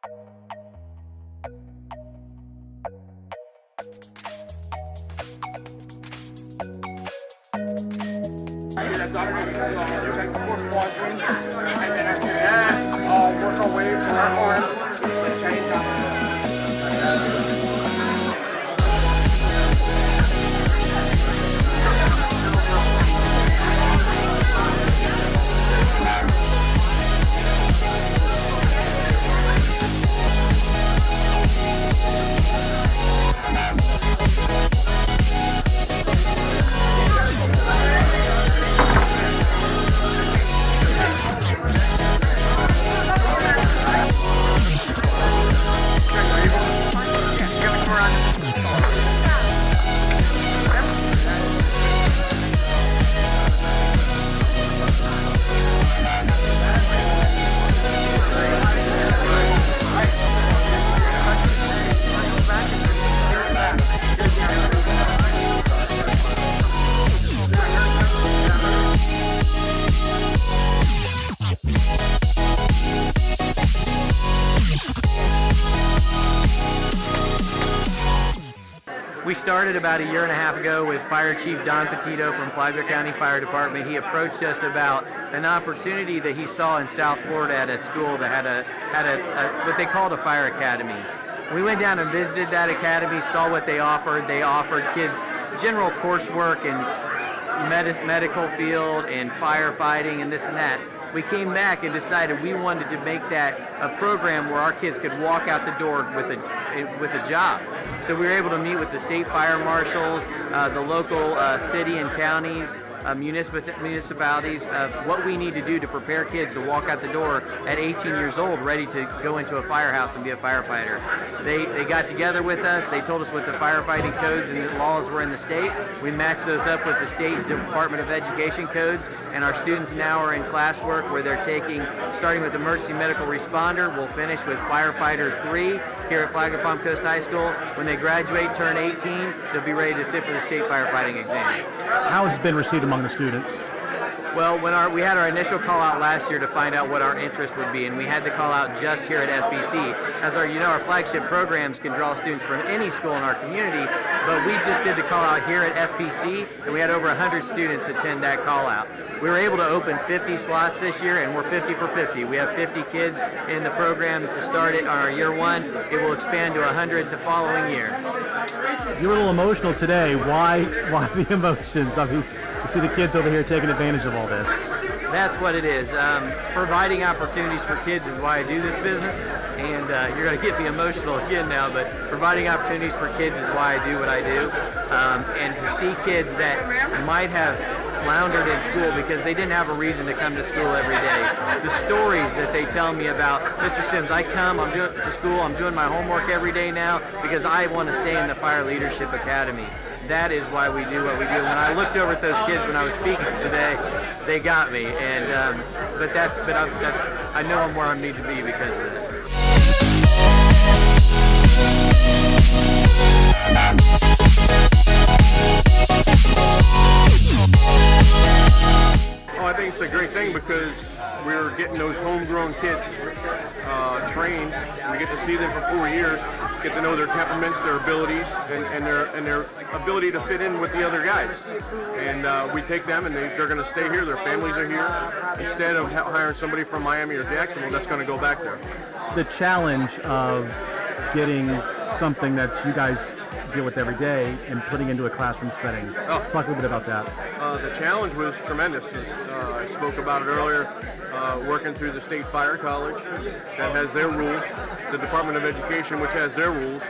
Check the 4th quadrant, and then after that, work our way to our arms and change up. We started about a year and a half ago with Fire Chief Don Petito from Flagler County Fire Department. He approached us about an opportunity that he saw in South Florida at a school that had a what they called a fire academy. We went down and visited that academy, saw what they offered. They offered kids general coursework in medical field and firefighting and this and that. We came back and decided we wanted to make that a program where our kids could walk out the door with a job. So we were able to meet with the state fire marshals, the local city and counties, municipalities, what we need to do to prepare kids to walk out the door at 18 years old ready to go into a firehouse and be a firefighter. They got together with us, they told us what the firefighting codes and the laws were in the state. We matched those up with the State Department of Education codes, and our students now are in classwork where they're taking, starting with Emergency Medical Responder, we'll finish with Firefighter 3 here at Flagler Palm Coast High School. When they graduate, turn 18, they'll be ready to sit for the state firefighting exam. How has it been received among the students? Well, when we had our initial call out last year to find out what our interest would be, and we had the call out just here at FPC. As our flagship programs can draw students from any school in our community, but we just did the call out here at FPC, and we had over 100 students attend that call out. We were able to open 50 slots this year, and we're 50 for 50. We have 50 kids in the program to start it on our year one. It will expand to 100 the following year. You're a little emotional today. Why the emotions? I mean, you see the kids over here taking advantage of all this. That's what it is. Providing opportunities for kids is why I do this business, and you're going to get me emotional again now, but providing opportunities for kids is why I do what I do. And to see kids that might have floundered in school because they didn't have a reason to come to school every day. The stories that they tell me about, Mr. Sims, I'm doing to school, I'm doing my homework every day now because I want to stay in the Fire Leadership Academy. That is why we do what we do. When I looked over at those kids when I was speaking today, they got me. And I know I'm where I need to be because of that. Oh, I think it's a great thing because we're getting those homegrown kids trained. We get to see them for 4 years, get to know their temperaments, their abilities, and their ability to fit in with the other guys. And we take them, and they're going to stay here. Their families are here. Instead of hiring somebody from Miami or Jacksonville, that's going to go back there. The challenge of getting something that you guys deal with every day and putting into a classroom setting. Talk a little bit about that. The challenge was tremendous. I spoke about it earlier. Working through the State Fire College that has their rules, the Department of Education which has their rules,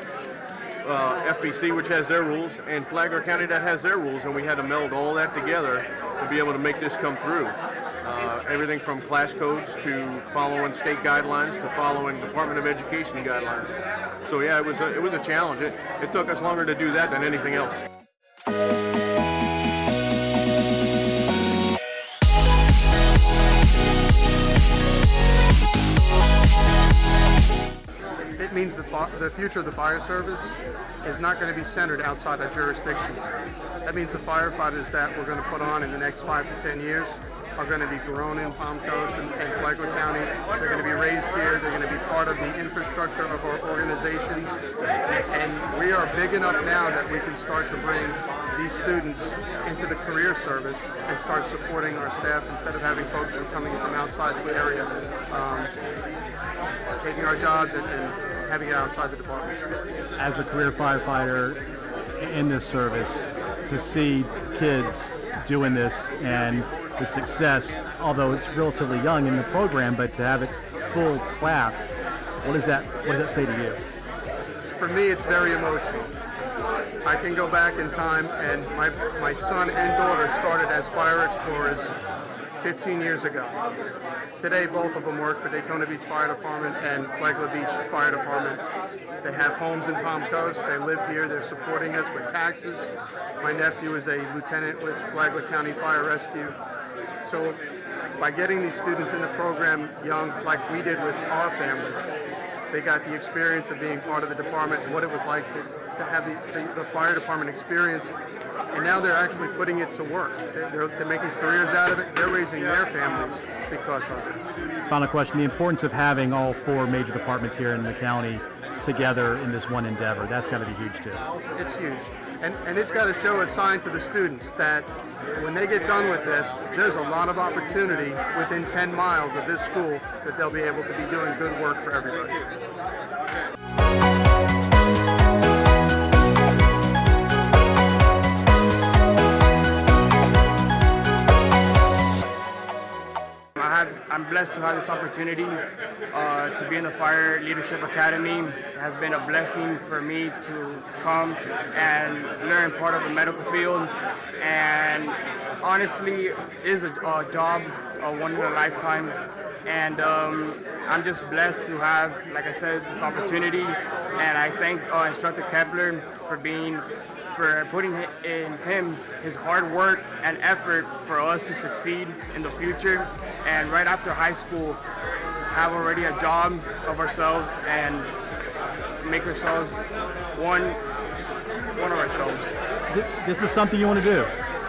FPC which has their rules, and Flagler County that has their rules, and we had to meld all that together to be able to make this come through. Everything from class codes to following state guidelines to following Department of Education guidelines. So yeah, it was a challenge. It took us longer to do that than anything else. It means the future of the fire service is not going to be centered outside our jurisdictions. That means the firefighters that we're going to put on in the next 5 to 10 years are going to be grown in Palm Coast and Flagler County. They're going to be raised here. They're going to be part part of the infrastructure of our organizations. And we are big enough now that we can start to bring these students into the career service and start supporting our staff instead of having folks who are coming from outside the area, taking our jobs and having it outside the department. As a career firefighter in this service, to see kids doing this and the success, although it's relatively young in the program, but to have it full class, what does that say to you? For me, it's very emotional. I can go back in time, and my son and daughter started as fire explorers 15 years ago. Today, both of them work for Daytona Beach Fire Department and Flagler Beach Fire Department. They have homes in Palm Coast. They live here. They're supporting us with taxes. My nephew is a lieutenant with Flagler County Fire Rescue. So by getting these students in the program young, like we did with our family, they got the experience of being part of the department and what it was like to have the fire department experience. And now they're actually putting it to work. They're making careers out of it. They're raising their families because of it. Final question, the importance of having all 4 major departments here in the county together in this one endeavor, that's got to be huge too. It's huge. And it's got to show a sign to the students that when they get done with this, there's a lot of opportunity within 10 miles of this school that they'll be able to be doing good work for everybody. I'm blessed to have this opportunity to be in the Fire Leadership Academy. It has been a blessing for me to come and learn part of the medical field, and honestly, it is a job, one in a lifetime, and I'm just blessed to have, like I said, this opportunity, and I thank Instructor Kepler for putting in him his hard work and effort for us to succeed in the future, and right after high school have already a job of ourselves and make ourselves one of ourselves. This is something you want to do?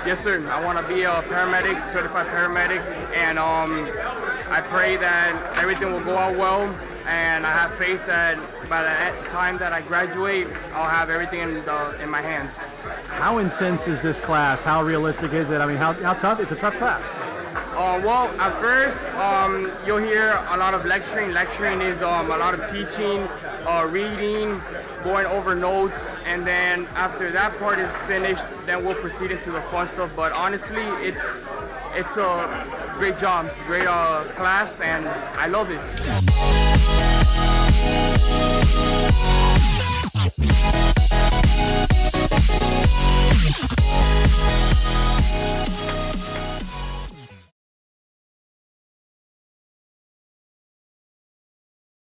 Yes, sir. I want to be a paramedic, certified paramedic, and I pray that everything will go out well, and I have faith that by the time that I graduate, I'll have everything in my hands. How intense is this class? How realistic is it? I mean, how tough? It's a tough class. Well, at first, you'll hear a lot of lecturing. Lecturing is a lot of teaching, reading, going over notes, and then after that part is finished, then we'll proceed into the fun stuff. But honestly, it's a great job, great class, and I love it.